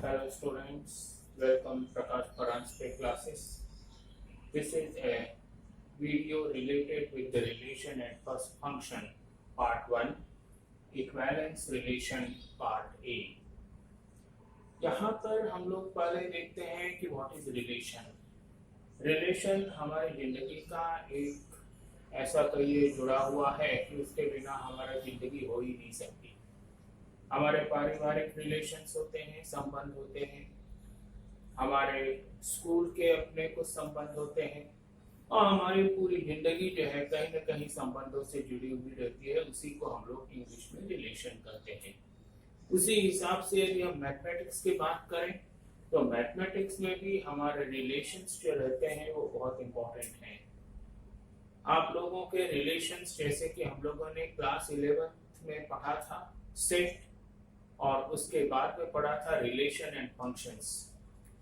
Hello students, welcome Prakash Paranjpe classes. This is a video related with the relation and first function part 1, equivalence relation part A. यहाँ पर हम लोग पहले देखते हैं कि व्हाट इज रिलेशन. रिलेशन हमारी जिंदगी का एक ऐसा कहिए जुड़ा हुआ है कि उसके बिना हमारा जिंदगी हो ही नहीं सकती. हमारे पारिवारिक रिलेशंस होते हैं, संबंध होते हैं, हमारे स्कूल के अपने कुछ संबंध होते हैं और हमारी पूरी जिंदगी जो है कहीं ना कहीं संबंधों से जुड़ी हुई रहती है. उसी को हम लोग इंग्लिश में रिलेशन कहते हैं. उसी हिसाब से यदि हम मैथमेटिक्स की बात करें तो मैथमेटिक्स में भी हमारे रिलेशंस जो रहते हैं वो बहुत इंपॉर्टेंट हैं. आप लोगों के रिलेशंस जैसे कि हम लोगों ने क्लास 11th में पढ़ा था सेट और उसके बाद में पढ़ा था रिलेशन एंड फंक्शंस.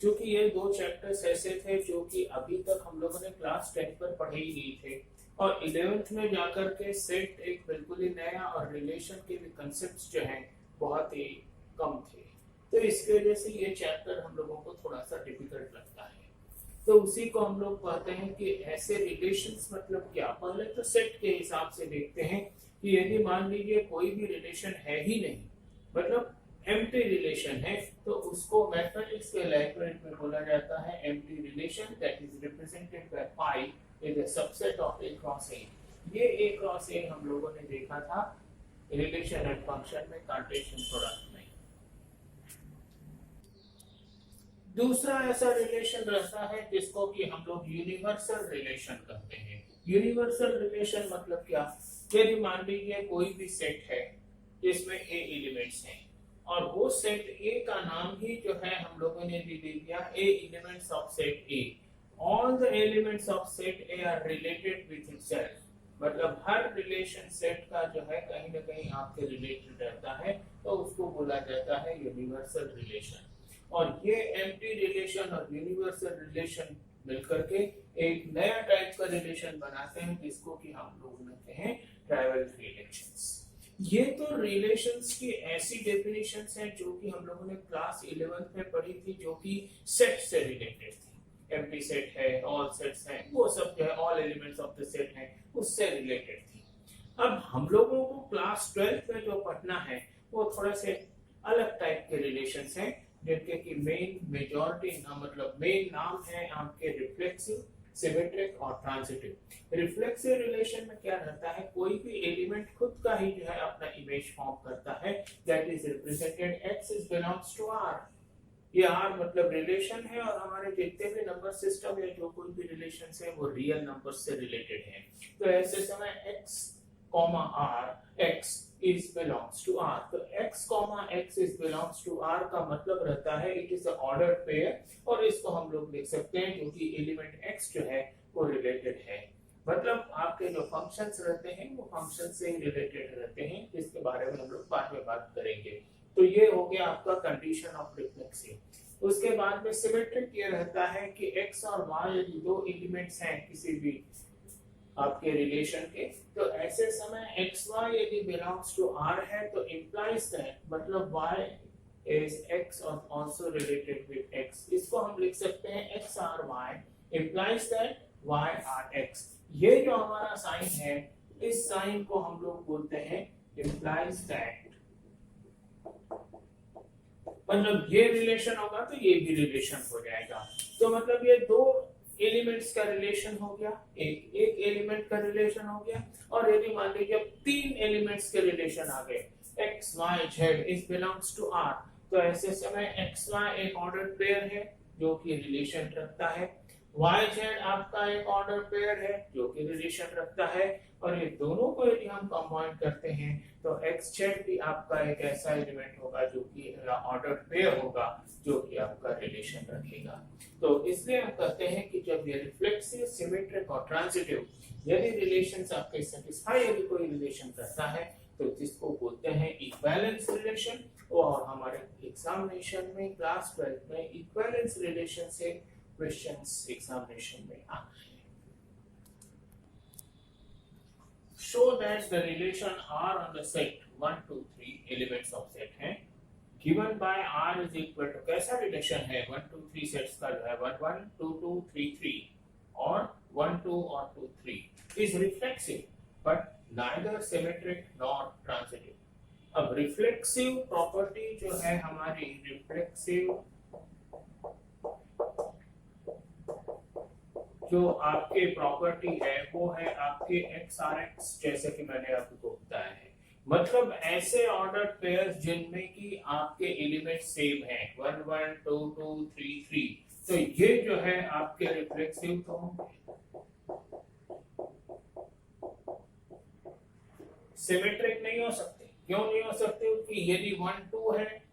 क्योंकि ये दो चैप्टर्स ऐसे थे जो कि अभी तक हम लोगों ने क्लास 10 पर पढ़े ही नहीं थे और 11th में जाकर के सेट एक बिल्कुल ही नया और रिलेशन के भी कंसेप्ट्स जो हैं बहुत ही कम थे. तो इसकी वजह से ये चैप्टर हम लोगों को थोड़ा सा डिफिकल्ट लगता है. तो उसी को हम लोग कहते हैं कि ऐसे रिलेशंस मतलब क्या. पहले तो सेट के हिसाब से देखते हैं कि यदि मान लीजिए कोई भी रिलेशन है ही नहीं, मतलब एम्प्टी रिलेशन है, तो उसको मैथमेटिक्स के लैंग्वेज में बोला जाता है empty relation that is represented by pi is a subset of A cross ए. ये ए क्रॉस ए हम लोगों ने देखा था रिलेशन एंड फंक्शन में कार्टेशियन प्रोडक्ट में. दूसरा ऐसा रिलेशन रहता है जिसको कि हम लोग यूनिवर्सल रिलेशन कहते हैं. यूनिवर्सल रिलेशन मतलब क्या. यदि मान लीजिए कोई भी सेट है जिसमें ए एलिमेंट्स हैं और वो सेट ए का नाम ही जो है हम लोगों ने दे दिया ए elements of set A. All the elements of set A R related with itself. मतलब हर रिलेशन सेट का जो है कहीं ना कहीं आपके रिलेटेड रहता है, तो उसको बोला जाता है यूनिवर्सल रिलेशन. और ये एम्प्टी रिलेशन और यूनिवर्सल रिलेशन मिलकर के एक नया टाइप का रिलेशन बनाते हैं जिसको कि हम लोग कहते हैं ट्राइवल रिलेशंस. ये तो रिलेशंस की ऐसी डेफिनेशंस हैं जो कि हम लोगों ने क्लास 11th में पढ़ी थी, जो कि सेट से रिलेटेड थी. एम्प्टी सेट है, ऑल सेट्स हैं, वो सब जो है all elements of the set हैं, उससे रिलेटेड थी. अब हम लोगों को क्लास 12th में जो पढ़ना है वो थोड़ा से अलग टाइप के रिलेशंस हैं जिनके की मेजॉरिटी मतलब मेन नाम है आपके रिफ्लेक्सिव, सिमेट्रिक और ट्रांजिटिव. रिफ्लेक्सिव रिलेशन में क्या रहता है, कोई भी एलिमेंट खुद का ही जो है अपना इमेज फॉर्म करता है that is represented x is belongs to r. ये r मतलब रिलेशन है और हमारे जितने भी नंबर सिस्टम या जो कोई भी रिलेशंस है वो रियल नंबर्स से रिलेटेड है. तो ऐसे समय x, r x is belongs to r. तो x, x is belongs to r का मतलब रहता है it is a ordered pair और इसको हम लोग लिख सकते हैं जो कि एलिमेंट x जो है वो रिलेटेड है. मतलब आपके जो फंक्शंस रहते हैं वो फंक्शन से ही रिलेटेड रहते हैं, जिसके बारे में हम लोग बाद में बात करेंगे. तो ये हो गया आपका कंडीशन ऑफ रिफ्लेक्सिव. उसके बाद में सिमेट्रिक ये रहता है कि x और y यदि दो एलिमेंट्स हैं किसी भी आपके रिलेशन के, तो ऐसे समय xy यदि बिलोंग्स टू r है तो implies दैट मतलब y is x और also related with x. इसको हम लिख सकते हैं x r y implies that y r x. ये जो हमारा साइन है इस साइन को हम लोग बोलते हैं implies that. मतलब ये रिलेशन होगा तो ये भी रिलेशन हो जाएगा. तो मतलब ये दो एलिमेंट्स का रिलेशन हो गया, एक एलिमेंट का रिलेशन हो गया. और यदि मान लीजिए तीन एलिमेंट्स के रिलेशन आ गए x y z is belongs to r, तो ऐसे समय x y एक ऑर्डर पेयर है जो कि रिलेशन रखता है, y z आपका एक ऑर्डर पेयर है जो कि रिलेशन रखता है. और ये दोनों को यदि हम कंबाइन करते हैं तो x z भी आपका एक ऐसा एलिमेंट होगा जो कि ऑर्डर पेयर होगा जो कि आपका रिलेशन रखेगा. तो इसलिए हम कहते हैं कि जब ये रिफ्लेक्सिव, सिमेट्रिक और ट्रांजिटिव यदि रिलेशंस आपके सेटिस्फाई यदि कोई रिलेशन करता है तो जिसको बोलते हैं इक्विवेलेंस रिलेशन. और हमारे एग्जामिनेशन में क्लास 12 में इक्विवेलेंस रिलेशन से क्वेश्चंस एग्जामिनेशन में आते हैं. Show that the relation R on the set 1 2 3 elements of set हैं given by R is equal to, कैसा रिलेशन है 1 2 3 सेट्स का जो है 1 1 2 2 3 3 और 1 2 और 2 3 is reflexive but neither symmetric nor transitive. अब रिफ्लेक्सिव प्रॉपर्टी जो है हमारी, रिफ्लेक्सिव जो आपके प्रॉपर्टी है वो है आपके एक्स आर एक्स, जैसे कि मैंने आपको बताया है, मतलब ऐसे ऑर्डर पेयर्स जिनमें कि आपके एलिमेंट सेम है 1 1 2 2 3 3, तो ये जो है आपके रिफ्लेक्सिव तो होंगे। सिमेट्रिक नहीं हो सकते, क्यों नहीं हो सकते? क्योंकि यदि 1 2 है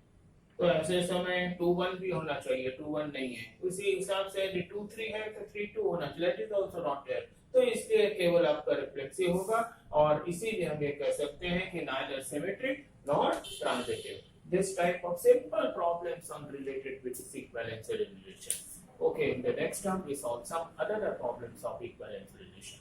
तो ऐसे समय 2 1 भी होना चाहिए, 2 1 नहीं है, उसी हिसाब से यदि 2 3 है तो 3 2 होना चाहिए, that is also not there, तो इसलिए केवल आपका रिफ्लेक्सिव होगा और इसीलिए हम ये कह सकते हैं कि neither symmetric nor transitive. This type of simple problems are related with equivalence relation. Okay, in the next term we solve some other problems of equivalence relation.